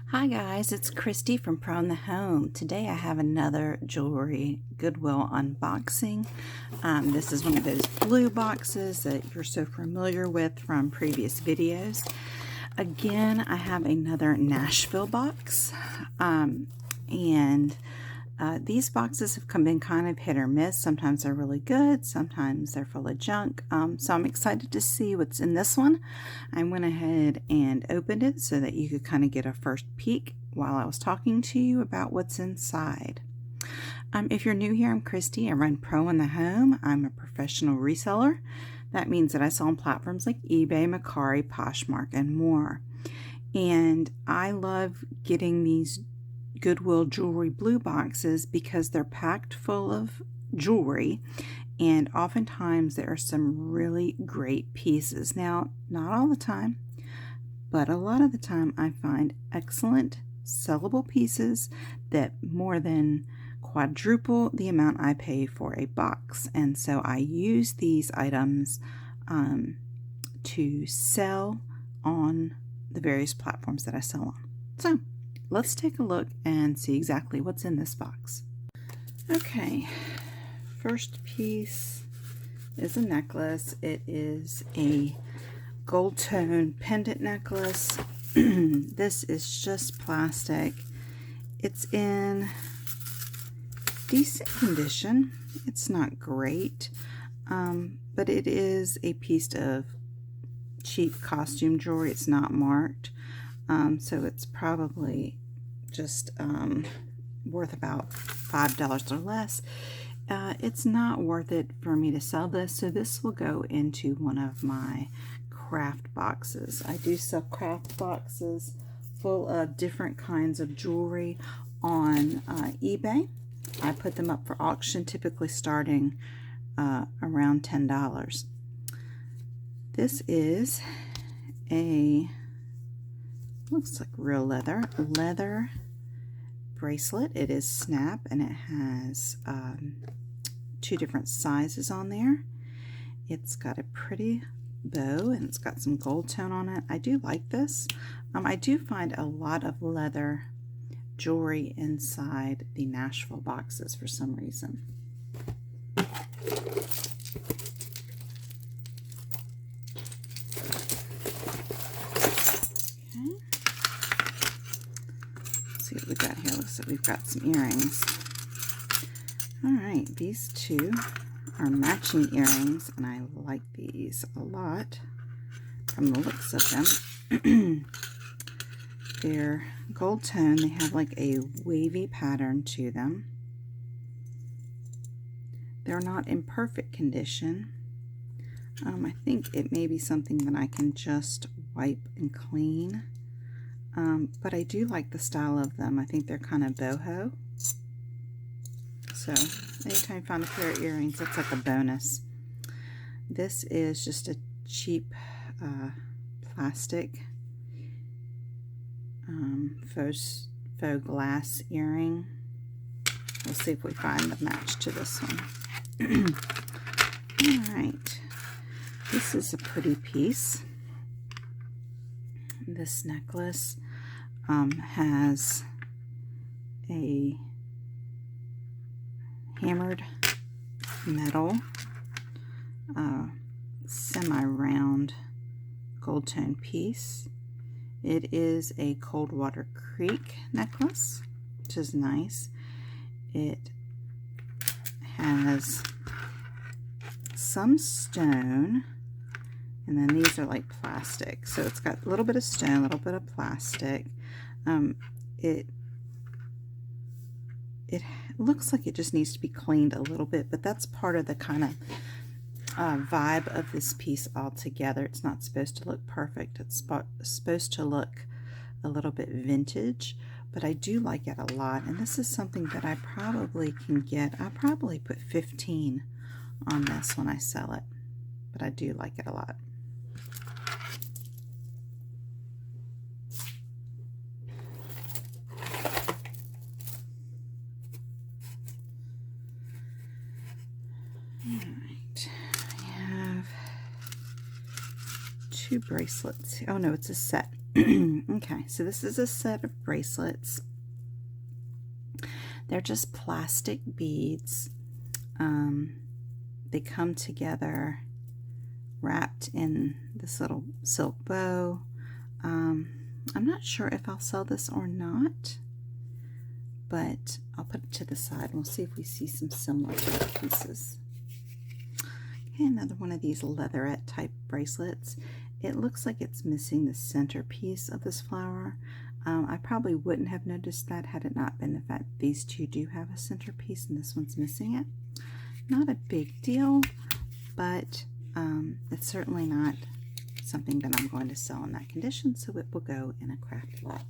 Hi guys, it's Christy from Pro in the Home. Today I have another jewelry Goodwill unboxing. This is one of those blue boxes that you're so familiar with from previous videos. Again, I have another Nashville box, these boxes have been kind of hit or miss. Sometimes they're really good, sometimes they're full of junk. So I'm excited to see what's in this one. I went ahead and opened it so that you could kind of get a first peek while I was talking to you about what's inside. If you're new here, I'm Christy. I run Pro in the Home. I'm a professional reseller. That means that I sell on platforms like eBay, Mercari, Poshmark, and more. And I love getting these Goodwill jewelry blue boxes because they're packed full of jewelry, and oftentimes there are some really great pieces. Now, not all the time, but a lot of the time I find excellent sellable pieces that more than quadruple the amount I pay for a box. And so I use these items to sell on the various platforms that I sell on. So let's take a look and see exactly what's in this box. Okay, first piece is a necklace. It is a gold tone pendant necklace. This is just plastic. It's in decent condition. It's not great, but it is a piece of cheap costume jewelry. It's not marked. So it's probably just worth about $5 or less. It's not worth it for me to sell this, so this will go into one of my craft boxes. I do sell craft boxes full of different kinds of jewelry on eBay. I put them up for auction, typically starting around $10. This is a looks like real leather bracelet. It is snap and it has two different sizes on there. It's got a pretty bow and it's got some gold tone on it. I do like this. I do find a lot of leather jewelry inside the Nashville boxes for some reason. See what we got here. Looks like we've got some earrings. Alright, these two are matching earrings, and I like these a lot from the looks of them. They're gold tone. They have like a wavy pattern to them. They're not in perfect condition. I think it may be something that I can just wipe and clean. But I do like the style of them. I think they're kind of boho. So anytime I find a pair of earrings, that's like a bonus. This is just a cheap plastic faux glass earring. We'll see if we find the match to this one. Alright, this is a pretty piece. This necklace has a hammered metal semi-round gold tone piece. It is a Coldwater Creek necklace, which is nice. It has some stone, and then these are like plastic. So it's got a little bit of stone, a little bit of plastic. It looks like it just needs to be cleaned a little bit, but that's part of the kind of vibe of this piece altogether. It's not supposed to look perfect. It's supposed to look a little bit vintage, but I do like it a lot. And this is something that I probably can get. I'll probably put 15 on this when I sell it, but I do like it a lot. Alright, I have two bracelets. Oh no, it's a set. Okay, so this is a set of bracelets. They're just plastic beads. They come together wrapped in this little silk bow. I'm not sure if I'll sell this or not, but I'll put it to the side and we'll see if we see some similar type pieces. Okay, another one of these leatherette type bracelets. It looks like it's missing the centerpiece of this flower. I probably wouldn't have noticed that had it not been the fact these two do have a centerpiece and this one's missing it. Not a big deal, but it's certainly not something that I'm going to sell in that condition, so it will go in a craft lot.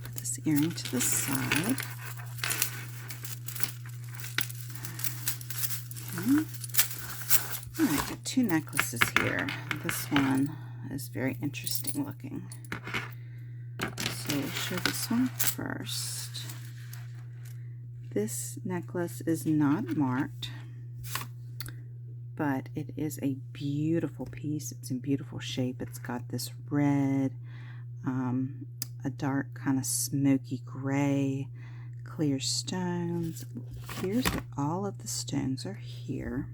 Put this earring to the side. Okay. All right, got two necklaces here. This one is very interesting looking. So we'll show this one first. This necklace is not marked, but it is a beautiful piece. It's in beautiful shape. It's got this red, a dark kind of smoky gray, clear stones. It appears that all of the stones are here.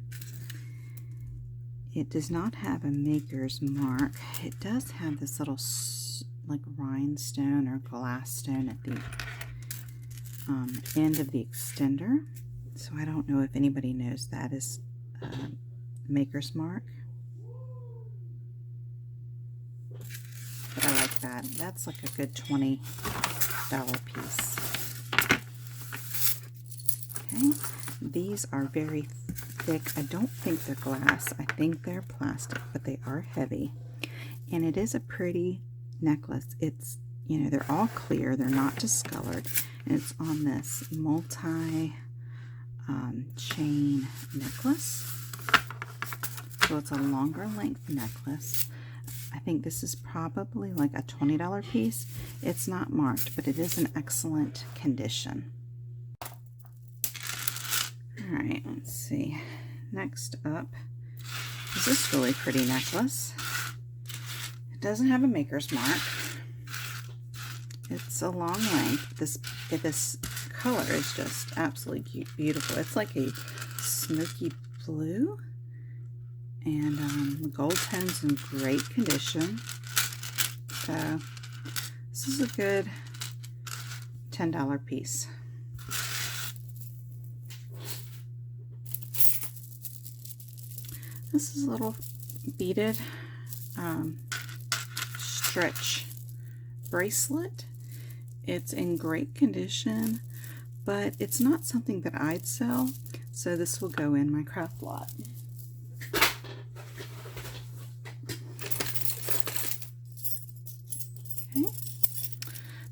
It does not have a maker's mark. It does have this little like rhinestone or glass stone at the end of the extender. So I don't know if anybody knows that is maker's mark. But I like that. That's like a good $20 piece. Okay, these are very thick. I don't think they're glass. I think they're plastic, but they are heavy. And it is a pretty necklace. It's, you know, they're all clear. They're not discolored. And it's on this multi chain necklace. So it's a longer length necklace. I think this is probably like a $20 piece. It's not marked, but it is in excellent condition. All right, let's see. Next up is this really pretty necklace. It doesn't have a maker's mark. It's a long length. This color is just absolutely beautiful. It's like a smoky blue, and the gold tone's in great condition. So this is a good $10 piece. This is a little beaded stretch bracelet. It's in great condition, but it's not something that I'd sell, so this will go in my craft lot. Okay,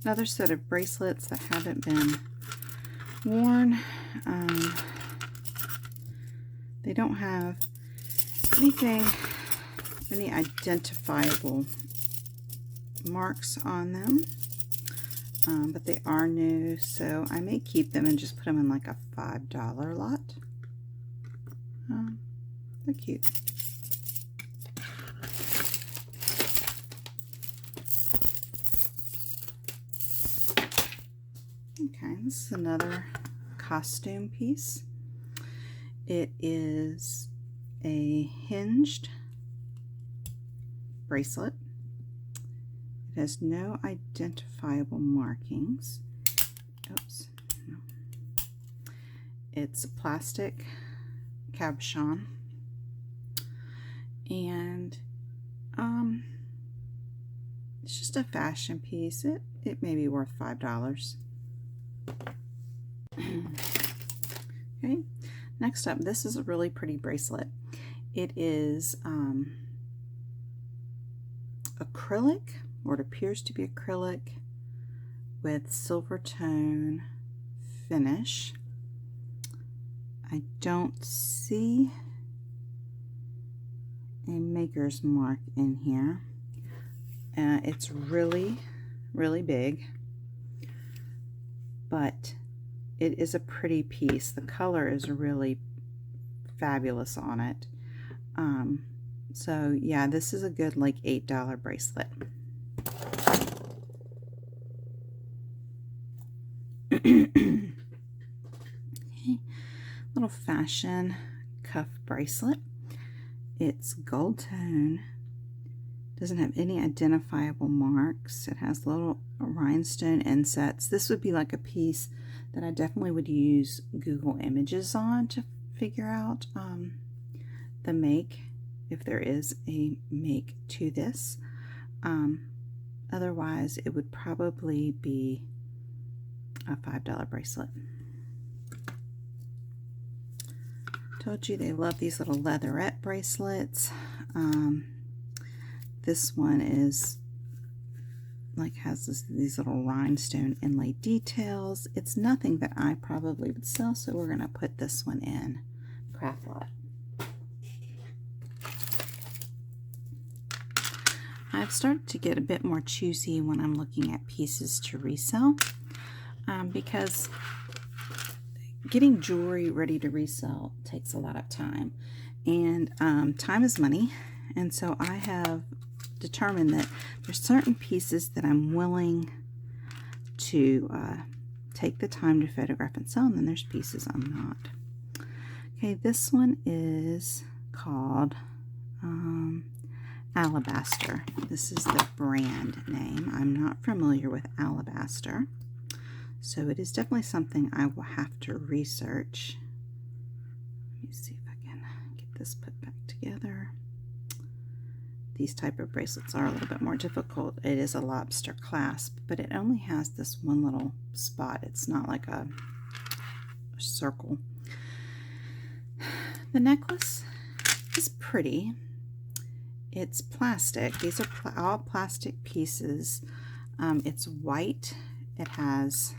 another set of bracelets that haven't been worn. They don't have any identifiable marks on them, but they are new, so I may keep them and just put them in like a $5 lot. They're cute. Okay, this is another costume piece. It is a hinged bracelet. It has no identifiable markings. Oops. No. It's a plastic cabochon, and it's just a fashion piece. It may be worth $5. Okay, next up, this is a really pretty bracelet. It is acrylic, or it appears to be acrylic, with Silvertone finish. I don't see a maker's mark in here. It's really really big, but it is a pretty piece. The color is really fabulous on it. So yeah, this is a good like $8 bracelet. Okay. Little fashion cuff bracelet. It's gold tone. Doesn't have any identifiable marks. It has little rhinestone insets. This would be like a piece that I definitely would use Google Images on to figure out the make, if there is a make to this. Otherwise, it would probably be a $5 bracelet. Told you they love these little leatherette bracelets. This one is like has these little rhinestone inlay details. It's nothing that I probably would sell, so we're going to put this one in Craft Lot. I've started to get a bit more choosy when I'm looking at pieces to resell, because getting jewelry ready to resell takes a lot of time, and time is money. And so I have determined that there's certain pieces that I'm willing to take the time to photograph and sell, and then there's pieces I'm not. Okay, this one is called Alabaster. This is the brand name. I'm not familiar with Alabaster, so it is definitely something I will have to research. Let me see if I can get this put back together. These type of bracelets are a little bit more difficult. It is a lobster clasp, but it only has this one little spot. It's not like a circle. The necklace is pretty. It's plastic. These are all plastic pieces. It's white. It has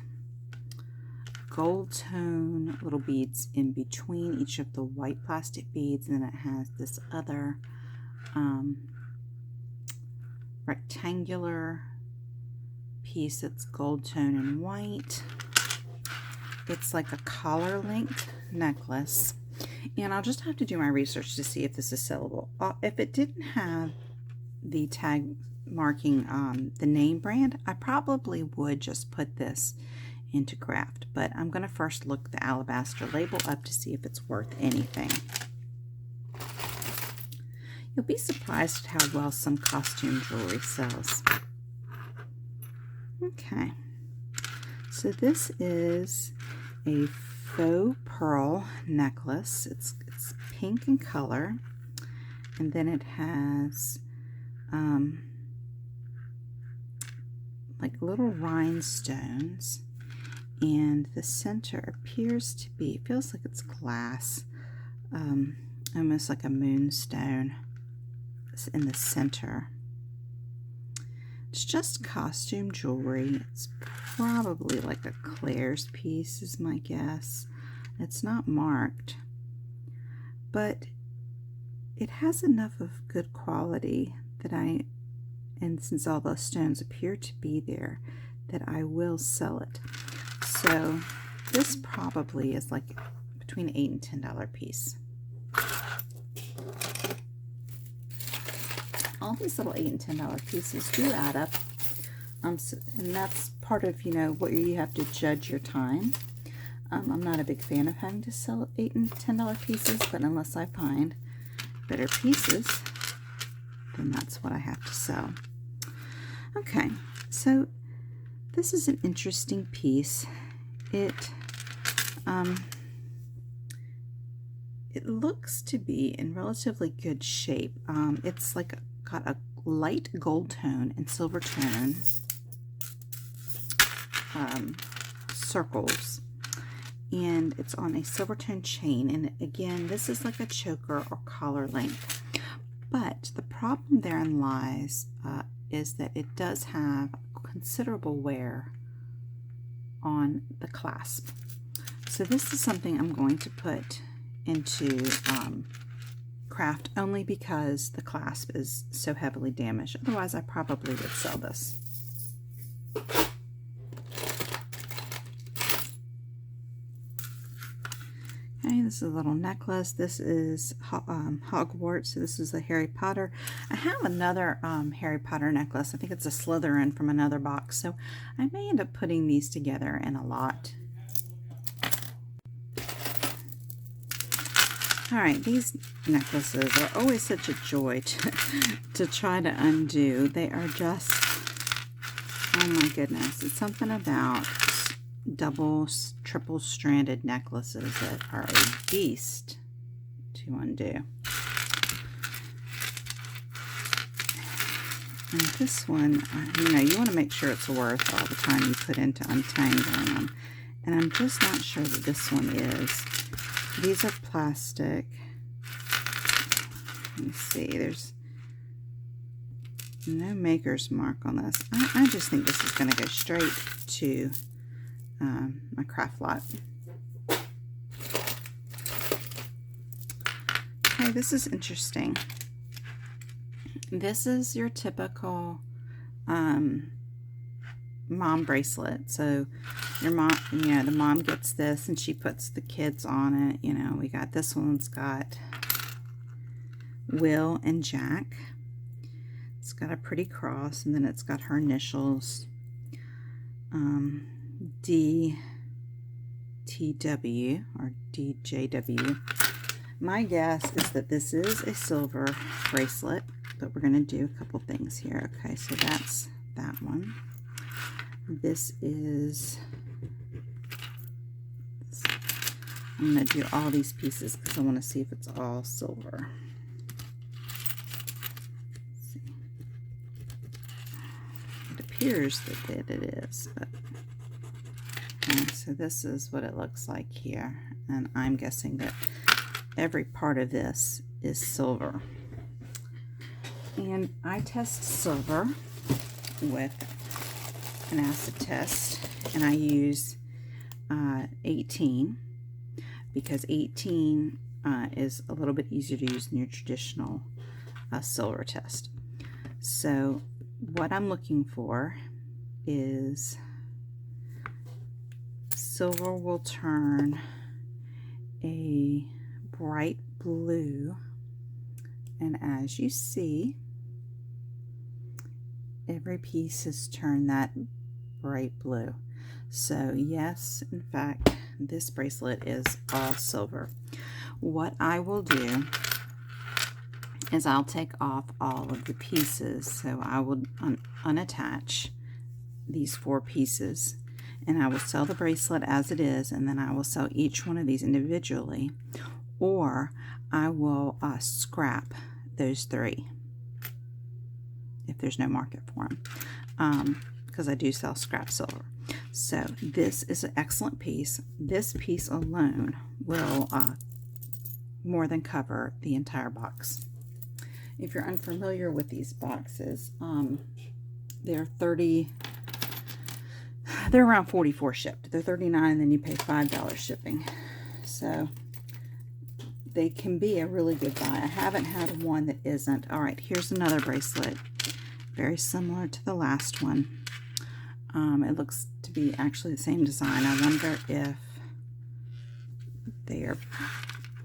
gold tone little beads in between each of the white plastic beads, and then it has this other rectangular piece that's gold tone and white. It's like a collar linked necklace, and I'll just have to do my research to see if this is sellable. If it didn't have the tag marking the name brand, I probably would just put this into craft, but I'm going to first look the Alabaster label up to see if it's worth anything. You'll be surprised at how well some costume jewelry sells. Okay, so this is a faux pearl necklace. It's pink in color, and then it has like little rhinestones, and the center appears to be, it feels like it's glass, almost like a moonstone in the center. It's just costume jewelry. It's probably like a Claire's piece is my guess. It's not marked, but it has enough of good quality that and since all those stones appear to be there, that I will sell it. So this probably is like between $8 and $10 piece. All these little $8 and $10 pieces do add up, and that's part of, you know, what you have to judge your time. I'm not a big fan of having to sell $8 and $10 pieces, but unless I find better pieces, then that's what I have to sell. Okay, so this is an interesting piece. It looks to be in relatively good shape. It's like got a light gold tone and silver tone circles, and it's on a silver tone chain, and again, this is like a choker or collar length. But the problem therein lies is that it does have considerable wear on the clasp. So this is something I'm going to put into craft only because the clasp is so heavily damaged. Otherwise, I probably would sell this. Okay, this is a little necklace. This is Hogwarts. So this is a Harry Potter. I have another Harry Potter necklace. I think it's a Slytherin from another box. So I may end up putting these together in a lot. Alright, these necklaces are always such a joy to try to undo. They are just, oh my goodness, it's something about double, triple stranded necklaces that are a beast to undo. And this one, you know, you want to make sure it's worth all the time you put into untangling them. And I'm just not sure that this one is. These are plastic. Let me see, there's no maker's mark on this. I just think this is going to go straight to my craft lot. Okay, this is interesting. This is your typical mom bracelet. So your mom, you know, the mom gets this and she puts the kids on it. You know, we got this one's got Will and Jack. It's got a pretty cross, and then it's got her initials, DTW or DJW. My guess is that this is a silver bracelet, but we're going to do a couple things here. Okay, so that's that one. This is, I'm going to do all these pieces because I want to see if it's all silver. Let's see. It appears that it is, but okay, so this is what it looks like here, and I'm guessing that every part of this is silver. And I test silver with an acid test, and I use 18 because 18 is a little bit easier to use than your traditional silver test. So what I'm looking for is silver will turn a bright blue, and as you see, every piece has turned that bright blue. So yes, in fact, this bracelet is all silver. What I will do is I'll take off all of the pieces. So I will unattach these 4 pieces, and I will sell the bracelet as it is, and then I will sell each one of these individually, or I will scrap those 3 if there's no market for them, because I do sell scrap silver. So this is an excellent piece. This piece alone will more than cover the entire box. If you're unfamiliar with these boxes, they're around $44 shipped. They're $39, and then you pay $5 shipping. So they can be a really good buy. I haven't had one that isn't. All right, here's another bracelet, very similar to the last one. It looks to be actually the same design. I wonder if they are,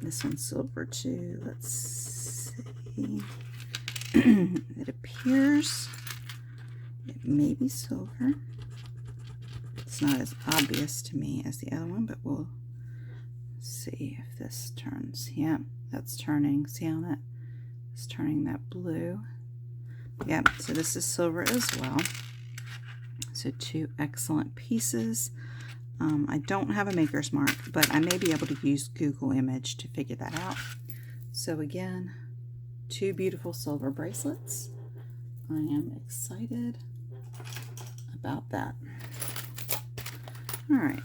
this one's silver too. Let's see. It appears it may be silver. It's not as obvious to me as the other one, but we'll see if this turns. Yeah, that's turning. See how that is turning that blue? Yep, so this is silver as well. So 2 excellent pieces. I don't have a maker's mark, but I may be able to use Google image to figure that out. So again, 2 beautiful silver bracelets. I am excited about that. All right.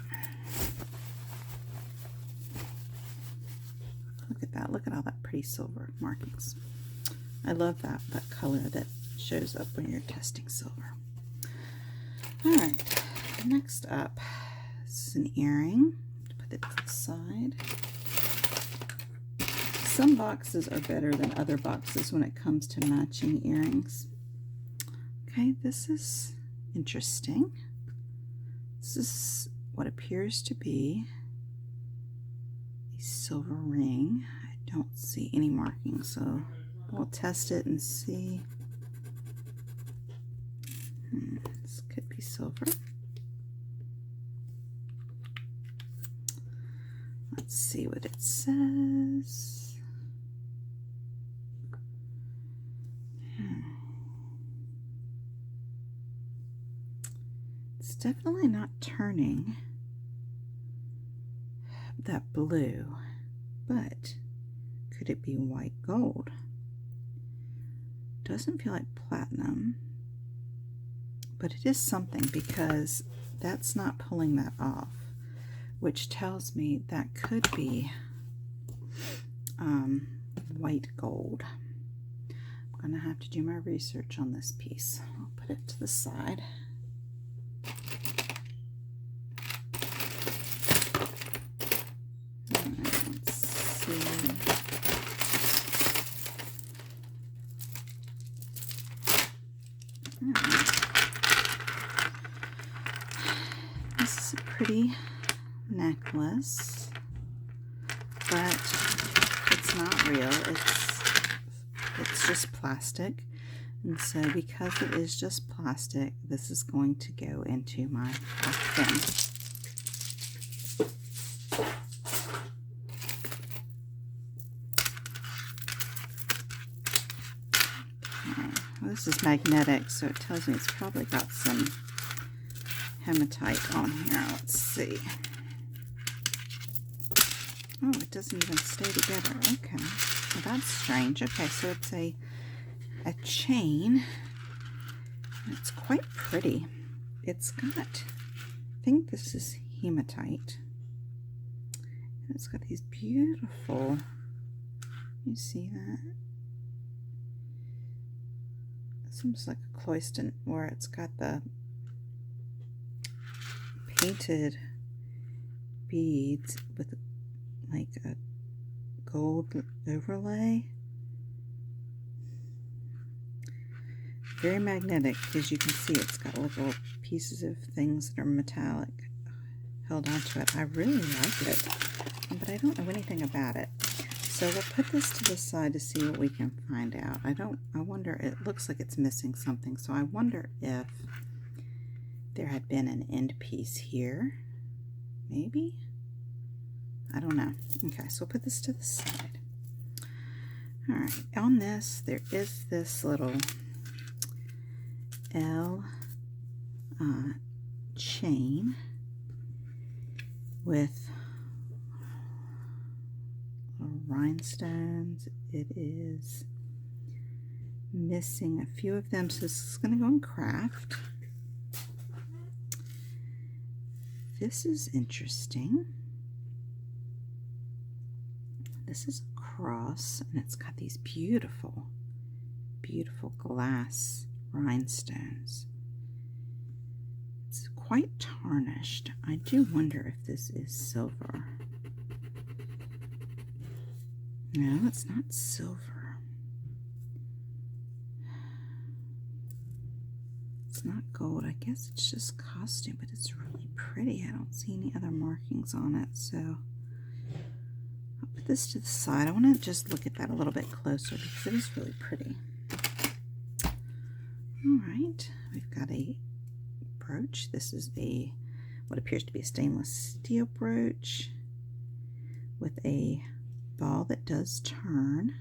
Look at that. Look at all that pretty silver markings. I love that color that shows up when you're testing silver. All right. Next up is an earring. Put it to the side. Some boxes are better than other boxes when it comes to matching earrings. Okay, this is interesting. This is what appears to be a silver ring. I don't see any markings, so we'll test it and see. This could be silver. Let's see what it says. It's definitely not turning that blue, but could it be white gold? Doesn't feel like platinum, but it is something because that's not pulling that off, which tells me that could be white gold. I'm gonna have to do my research on this piece. I'll put it to the side. Let's see. This is a pretty necklace, but it's not real. It's just plastic, and so because it is just plastic, this is going to go into my black bin. Okay. Well, this is magnetic, so it tells me it's probably got some hematite on here. Let's see. Oh, it doesn't even stay together. Okay, well, that's strange. Okay, so it's a chain. It's quite pretty. It's got, I think this is hematite. And it's got these beautiful, you see that? It's almost like a cloiston where it's got the painted beads with like a gold overlay. Very magnetic, because you can see it's got little pieces of things that are metallic held onto it. I really like it, but I don't know anything about it. So we'll put this to the side to see what we can find out. I wonder, it looks like it's missing something, so I wonder if there had been an end piece here. Maybe? I don't know. Okay, so we'll put this to the side. Alright, on this, there is this little L chain with rhinestones. It is missing a few of them, so this is going to go in craft. This is interesting. This is a cross, and it's got these beautiful, beautiful glass rhinestones. It's quite tarnished. I do wonder if this is silver. No, it's not silver. It's not gold. I guess it's just costume, but it's really pretty. I don't see any other markings on it, so I'll put this to the side. I want to just look at that a little bit closer because it is really pretty. Alright, we've got a brooch. This is what appears to be a stainless steel brooch with a ball that does turn.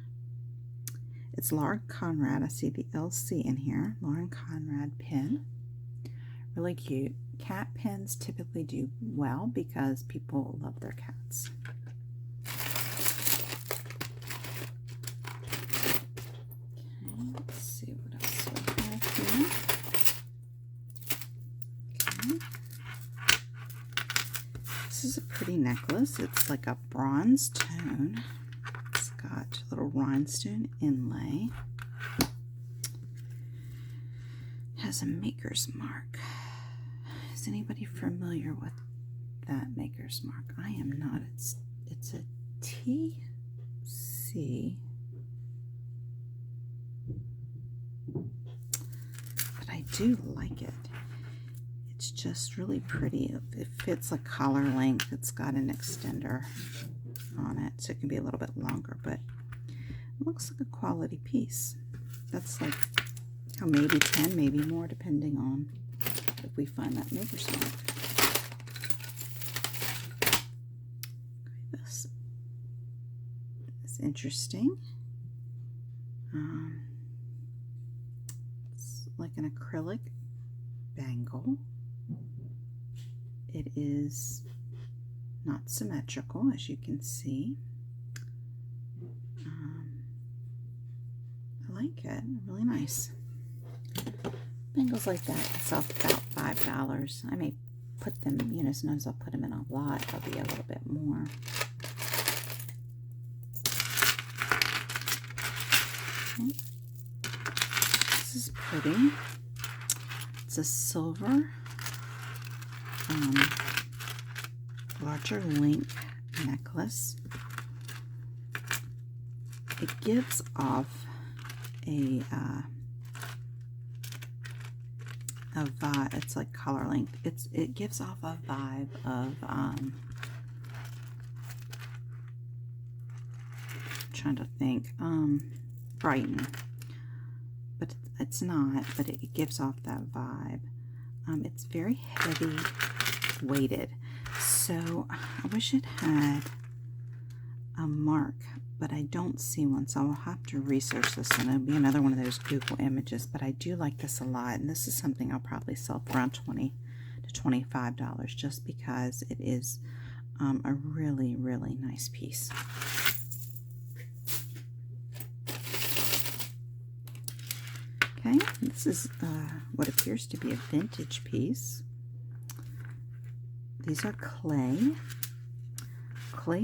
It's Lauren Conrad. I see the LC in here. Lauren Conrad pin. Really cute. Cat pins typically do well because people love their cats. Okay, let's see what else we have here. Okay. This is a pretty necklace. It's like a bronze tone. It's got a little rhinestone inlay. It has a maker's mark. Is anybody familiar with that maker's mark? I am not. It's a TC. But I do like it. it's just really pretty. It fits like collar length. It's got an extender on it, so it can be a little bit longer, but it looks like a quality piece. That's like, maybe 10, maybe more, depending on if we find that Maker's Mark. This is interesting. It's like an acrylic bangle. It is not symmetrical, as you can see. I like it. Really nice. Bangles like that sell about $5. I may put them, you know, sometimes I'll put them in a lot. They'll be a little bit more. Okay. This is pretty. It's a silver, larger link necklace. It gives off a vibe. It's like collar length. It gives off a vibe of trying to think, Brighton, but it's not. But it gives off that vibe. It's very heavy weighted, so I wish it had a mark, but I don't see one, so I'll have to research this one. It'll be another one of those Google images, but I do like this a lot, and this is something I'll probably sell for around $20 to $25 just because it is a really, really nice piece. Okay, this is what appears to be a vintage piece. These are clay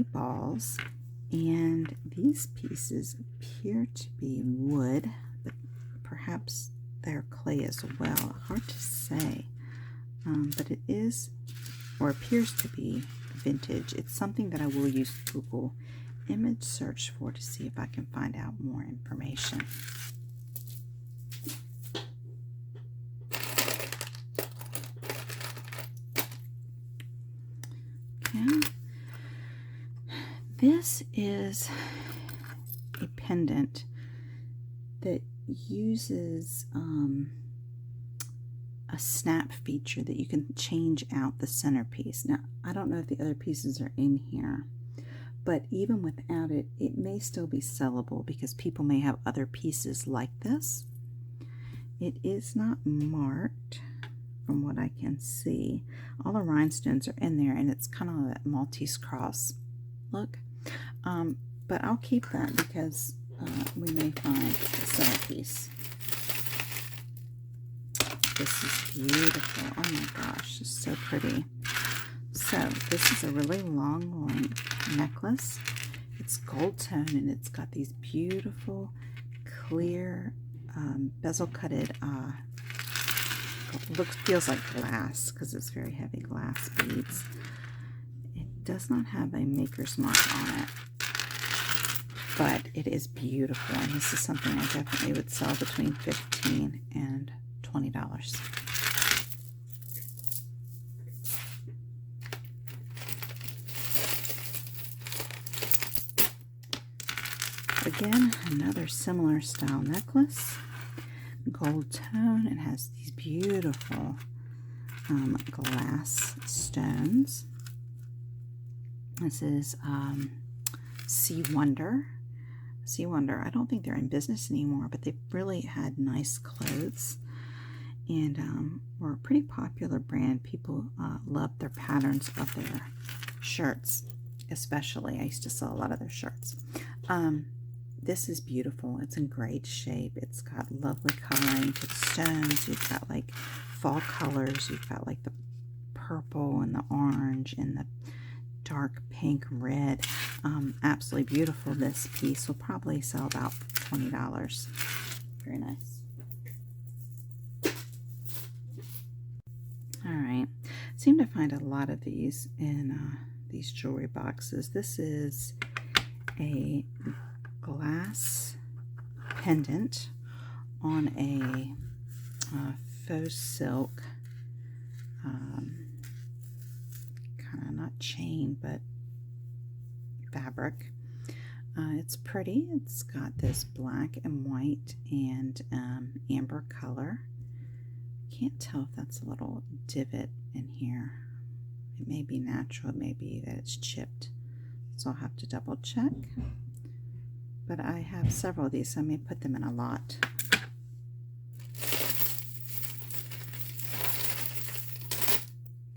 balls. And these pieces appear to be wood, but perhaps they're clay as well. Hard to say, but it is, or appears to be, vintage. It's something that I will use Google image search for to see if I can find out more information. Okay. This is a pendant that uses a snap feature that you can change out the centerpiece. Now, I don't know if the other pieces are in here, but even without it, it may still be sellable because people may have other pieces like this. It is not marked from what I can see. All the rhinestones are in there, and it's kind of that Maltese cross look. But I'll keep that because we may find a centerpiece. This is beautiful. Oh my gosh, it's so pretty. So this is a really long necklace. It's gold tone, and it's got these beautiful clear bezel cutted feels like glass because it's very heavy glass beads. It does not have a maker's mark on it, but it is beautiful, and this is something I definitely would sell between $15 and $20. Again, another similar style necklace, gold tone. It has these beautiful glass stones. This is Sea Wonder. Sea Wonder, I don't think they're in business anymore, but they've really had nice clothes and were a pretty popular brand. People love their patterns of their shirts, especially. I used to sell a lot of their shirts. This is beautiful. It's in great shape. It's got lovely coloring to the stones. You've got like fall colors. You've got like the purple and the orange and the dark pink red. Absolutely beautiful. This piece will probably sell about $20. Very nice. All right. Seem to find a lot of these in these jewelry boxes. This is a glass pendant on a faux silk kind of not chain, but fabric. It's pretty. It's got this black and white and amber color. Can't tell if that's a little divot in here. It may be natural, it may be that it's chipped. So I'll have to double check. But I have several of these, so I may put them in a lot.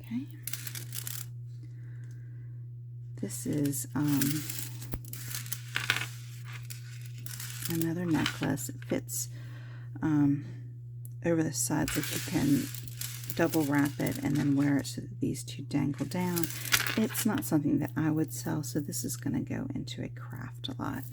Okay. This is another necklace. It fits over the sides, if you can double wrap it and then wear it so that these two dangle down. It's not something that I would sell, so this is going to go into a craft a lot.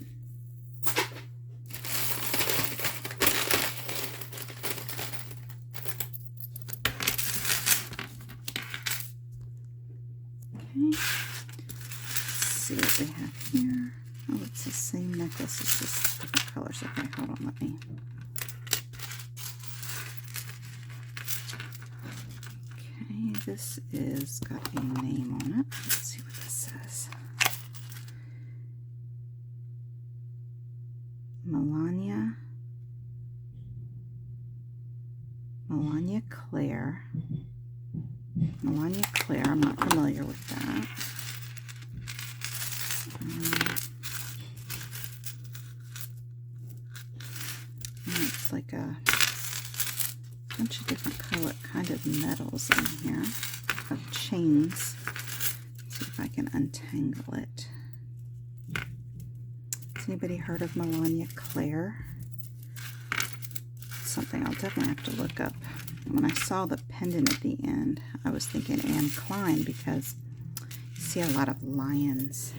Okay, let's see what we have here. Oh, it's the same necklace, it's just different colors. Okay, hold on, let me. Okay, this is got a name on it. Let's see what this says. Melania Claire. Melania Claire, I'm not familiar with that. It's like a bunch of different color kind of metals in here, of chains. Let's see if I can untangle it. Has anybody heard of Melania Claire? It's something I'll definitely have to look up. When I saw the pendant at the end, I was thinking Klein, because you see a lot of lions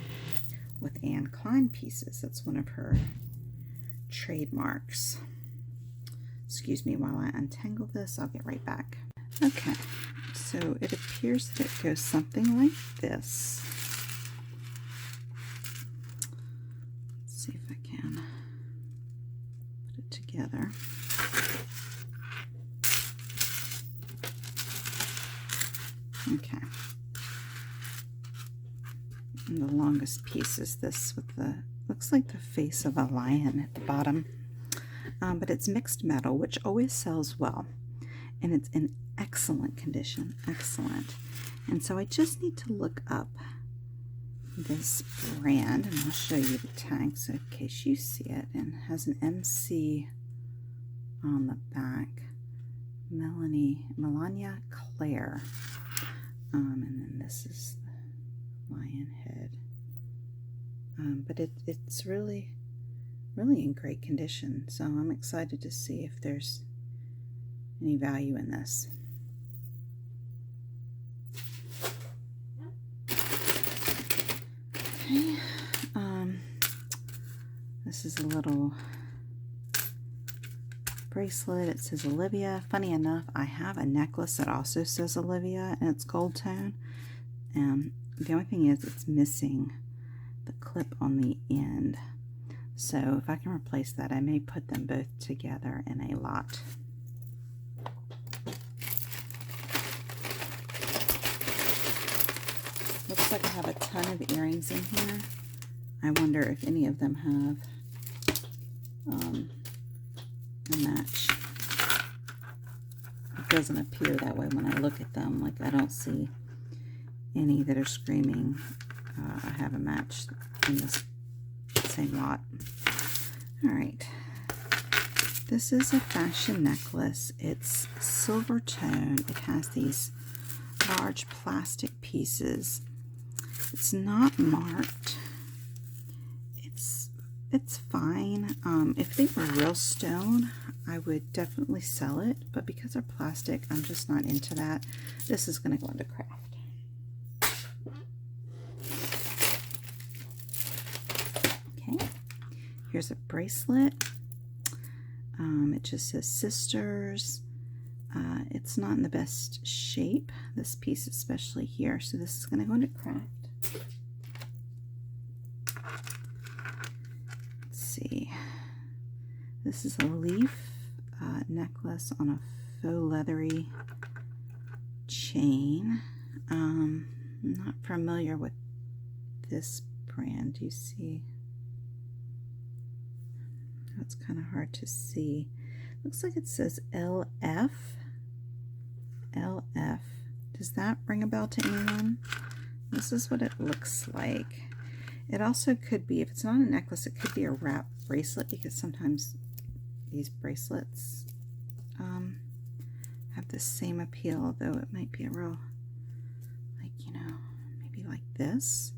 with Klein pieces. That's one of her trademarks. Excuse me while I untangle this. I'll get right back. Okay, so it appears that it goes something like this. Let's see if I can put it together. Okay. And the longest piece is this with the, looks like the face of a lion at the bottom. But it's mixed metal, which always sells well. And it's in excellent condition. Excellent. And so I just need to look up this brand, and I'll show you the tag so in case you see it. And it has an MC on the back. Melania Claire. And then this is the lion head. But it's really in great condition. So I'm excited to see if there's any value in this. Okay. This is a little bracelet. It says Olivia. Funny enough, I have a necklace that also says Olivia, and it's gold tone. The only thing is it's missing the clip on the end. So if I can replace that, I may put them both together in a lot. Looks like I have a ton of earrings in here. I wonder if any of them have a match. It doesn't appear that way when I look at them. Like, I don't see any that are screaming I have a match in this same lot. Alright, this is a fashion necklace. It's Silvertone. It has these large plastic pieces. It's not marked. It's fine. If they were real stone, I would definitely sell it, but because they're plastic, I'm just not into that. This is going to go into craft. Okay, here's a bracelet. It just says Sisters. It's not in the best shape, this piece especially here, so this is going to go into craft. Let's see. This is a leaf necklace on a faux leathery chain. keychain. I'm not familiar with this brand. You see? It's kind of hard to see. Looks like it says LF. LF. Does that ring a bell to anyone? This is what it looks like. It also could be, if it's not a necklace, it could be a wrap bracelet, because sometimes these bracelets have the same appeal, though it might be a real, like, you know, maybe like this.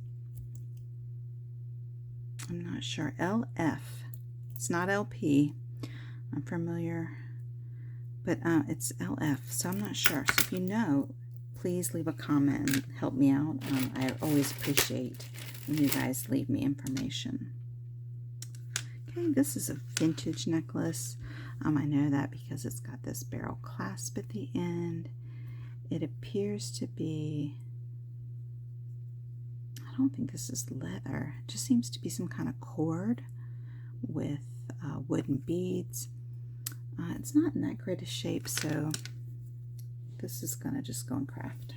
I'm not sure. LF. It's not LP. I'm familiar, but it's LF, so I'm not sure. So if you know, please leave a comment and help me out. I always appreciate when you guys leave me information. Okay, this is a vintage necklace. I know that because it's got this barrel clasp at the end. It appears to be, I don't think this is leather. It just seems to be some kind of cord with wooden beads. It's not in that great a shape, so this is gonna just go in craft.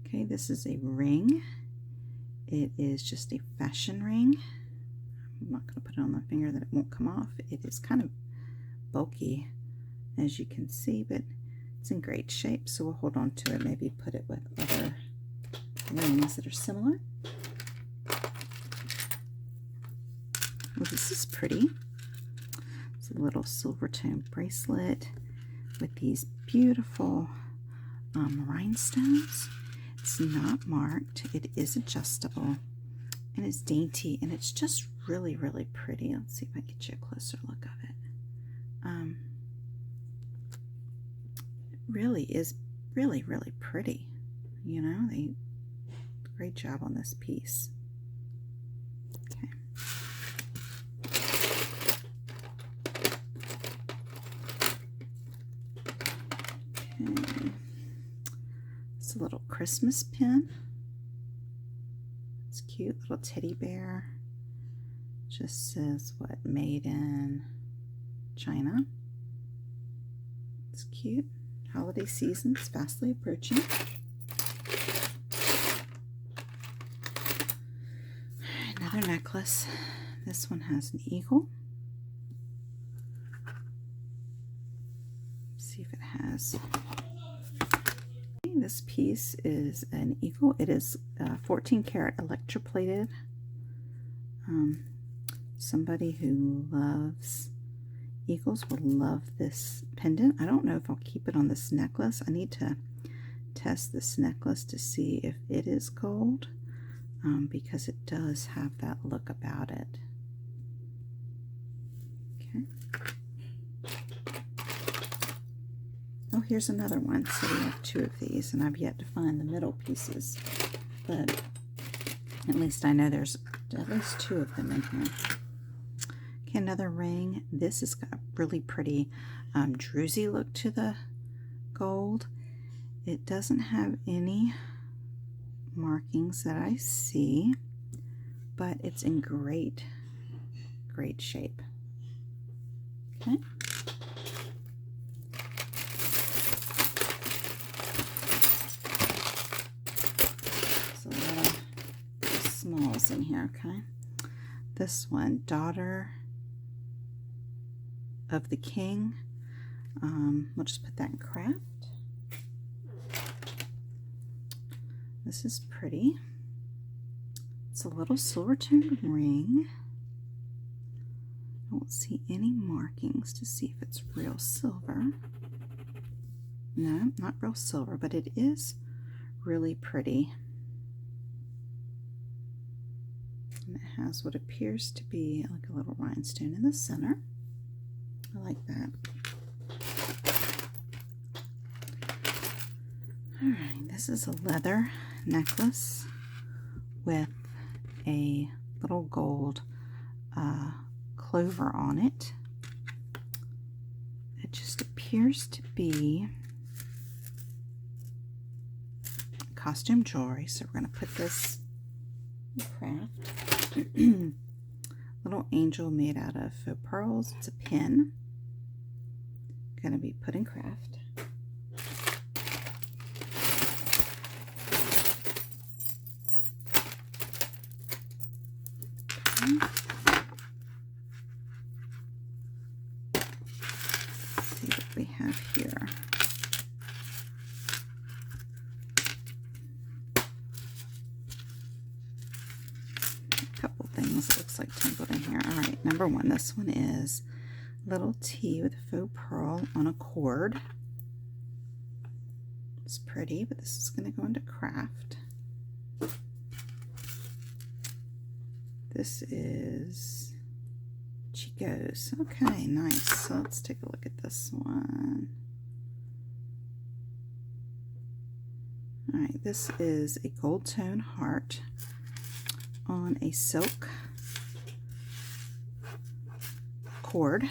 Okay, this is a ring. It is just a fashion ring. I'm not gonna put it on my finger that it won't come off. It is kind of bulky, as you can see, but it's in great shape, so we'll hold on to it, maybe put it with other rings that are similar. Well, this is pretty. It's a little Silvertone bracelet with these beautiful rhinestones. It's not marked. It is adjustable, and it's dainty, and it's just really, really pretty. Let's see if I can get you a closer look of it. It really is really, really pretty. You know, they did a great job on this piece. It's a little Christmas pin. It's cute, little teddy bear. Just says what, made in China. It's cute. Holiday season's fastly approaching. Another necklace. This one has an eagle. Let's see if it has. This piece is an eagle. It is 14 karat electroplated. Somebody who loves eagles will love this pendant. I don't know if I'll keep it on this necklace. I need to test this necklace to see if it is gold, because it does have that look about it. Okay. Oh, here's another one. So we have two of these, and I've yet to find the middle pieces, but at least I know there's at least two of them in here. Okay, another ring. This has got a really pretty druzy look to the gold. It doesn't have any markings that I see, but it's in great, great shape. Okay. Smalls in here. Okay, this one, daughter of the king. We'll just put that in craft. This is pretty. It's a little Silvertone ring. I don't see any markings to see if it's real silver. No, not real silver, but it is really pretty. And it has what appears to be like a little rhinestone in the center. I like that. Alright, this is a leather necklace with a little gold clover on it. It just appears to be costume jewelry, so we're going to put this in craft. Little angel made out of faux pearls. It's a pin. going to be put in craft. Okay. Let's see what we have here. Things it looks like tangled in here. All right, number one, this one is little T with a faux pearl on a cord. It's pretty, but this is going to go into craft. This is Chico's. Okay, nice. So let's take a look at this one. All right, this is a gold tone heart on a silk cord.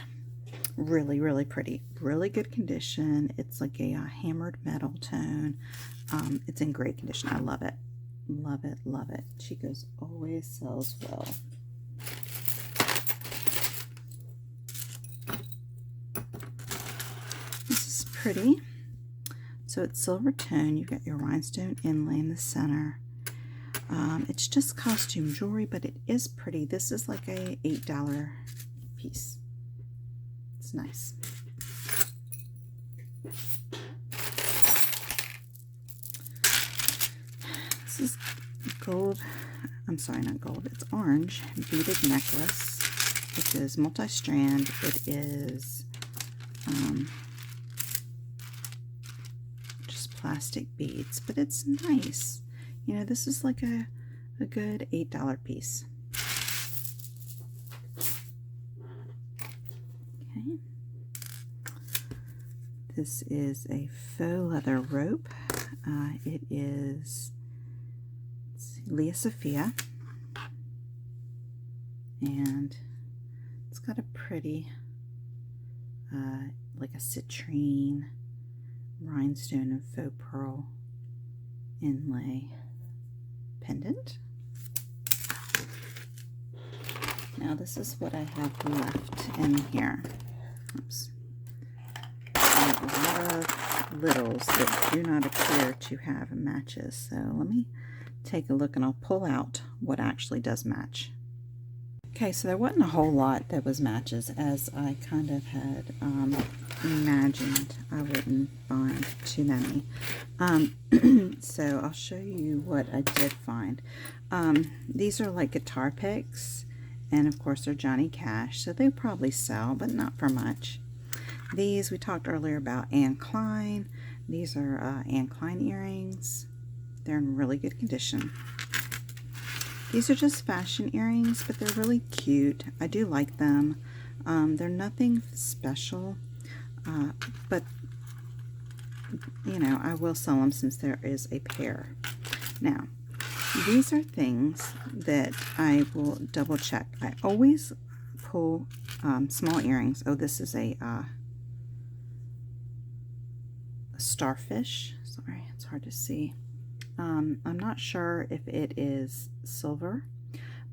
Really pretty, really good condition. It's like a hammered metal tone. It's in great condition. I love it, love it. Chico's always sells well. This is pretty. So it's Silvertone. You've got your rhinestone inlay in the center. It's just costume jewelry, but it is pretty. This is like a $8 piece. It's nice. This is gold. I'm sorry, not gold. It's orange beaded necklace. It is multi-strand. It is just plastic beads, but it's nice. You know, this is like a good $8 piece. Okay. This is a faux leather rope. It is Leah Sophia. And it's got a pretty, like a citrine rhinestone and faux pearl inlay pendant. Now this is what I have left in here. Oops. I have a lot of littles that do not appear to have matches. So let me take a look and I'll pull out what actually does match. Okay, so there wasn't a whole lot that was matches, as I kind of had imagined I wouldn't find too many. So I'll show you what I did find. These are like guitar picks, and of course they're Johnny Cash, so they probably sell, but not for much. These we talked earlier about Klein. These are Klein earrings. They're in really good condition. These are just fashion earrings, but they're really cute. I do like them. They're nothing special, but you know, I will sell them since there is a pair. Now, these are things that I will double check. I always pull small earrings. Oh, this is a Starfish. Sorry, it's hard to see. I'm not sure if it is silver,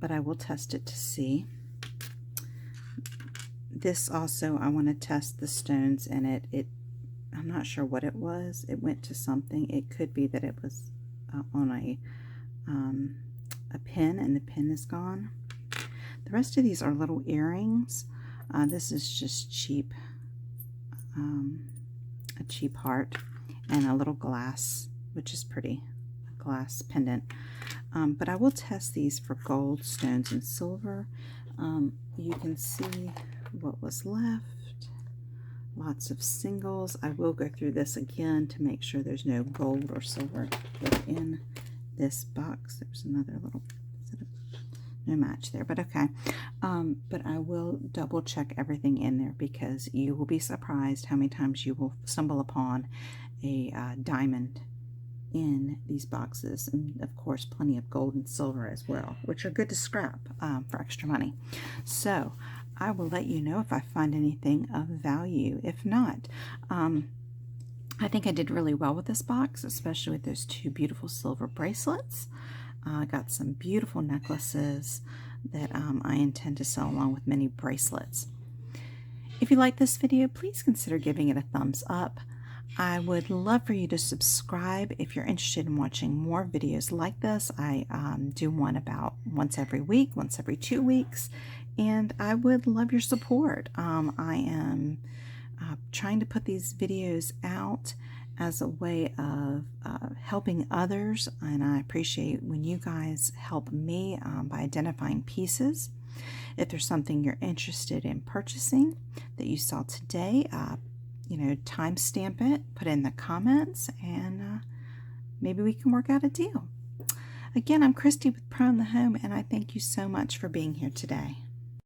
but I will test it to see. This also, I want to test the stones in it. I'm not sure what it was. It went to something. It could be that it was on a pin, and the pin is gone. The rest of these are little earrings. This is just cheap, a cheap heart, and a little glass, which is pretty. Glass pendant, but I will test these for gold, stones, and silver. You can see what was left. Lots of singles. I will go through this again to make sure there's no gold or silver within this box. There's another little, no match there, but okay. But I will double check everything in there, because you will be surprised how many times you will stumble upon a diamond in these boxes, and of course plenty of gold and silver as well, which are good to scrap for extra money. So I will let you know if I find anything of value. If not, I think I did really well with this box, especially with those two beautiful silver bracelets. I got some beautiful necklaces that I intend to sell along with many bracelets. If you like this video, please consider giving it a thumbs up. I would love for you to subscribe if you're interested in watching more videos like this. I do one about once every week, once every 2 weeks, and I would love your support. I am trying to put these videos out as a way of helping others, and I appreciate when you guys help me by identifying pieces. If there's something you're interested in purchasing that you saw today, timestamp it, put it in the comments, and maybe we can work out a deal. Again, I'm Christy with Pro in the Home, and I thank you so much for being here today.